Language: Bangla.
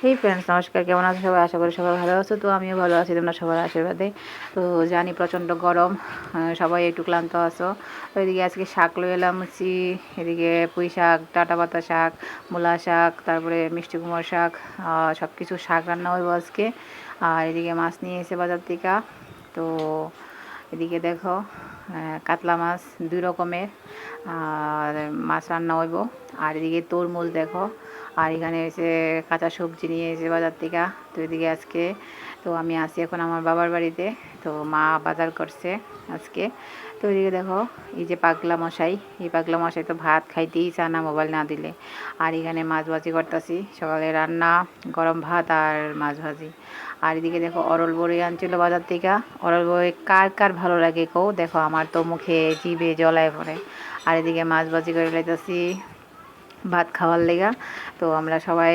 হেই ফ্রেন্ডস, নমস্কার। কেমন আছো সবাই? আশা করি সবাই ভালো আছো। তো আমিও ভালো আছি তোমরা সবার আশীর্বাদে। তো জানি প্রচণ্ড গরম, সবাই একটু ক্লান্ত আছো। তো এদিকে আজকে শাক লয়ে এলাম এদিকে পুঁই শাক, ডাঁটা পাতা শাক, মূলা শাক, তারপরে মিষ্টি কুমড়ো শাক, সব কিছু শাক রান্না হইব আজকে। আর এদিকে মাছ নিয়ে এসে বাজার থেকে। তো এদিকে দেখো কাতলা মাছ 2 রকমের আর মাছ রান্না হইব। আর এদিকে তরমুজ দেখো। আর এখানে এসে কাঁচা সবজি নিয়ে এসে বাজার থেকে। তো এদিকে আজকে তো আমি আসি এখন আমার বাবার বাড়িতে। তো মা বাজার করছে আজকে। তো এদিকে দেখো এই যে পাগলা মশাই, এই পাগলা মশাই তো ভাত খাইতেই চায় না মোবাইল না দিলে। আর এখানে মাছ ভাজি করতেছি, সকালে রান্না গরম ভাত আর মাছ ভাজি। আর এদিকে দেখো অরল বড়ি আনছিল বাজার থেকে। অরল বড়ি কার কার ভালো লাগে কও? দেখো আমার তো মুখে জিভে জলায় পড়ে। আর এদিকে মাছ ভাজি করে লাইতেছি ভাত খাওয়ার লেগা। তো আমরা সবাই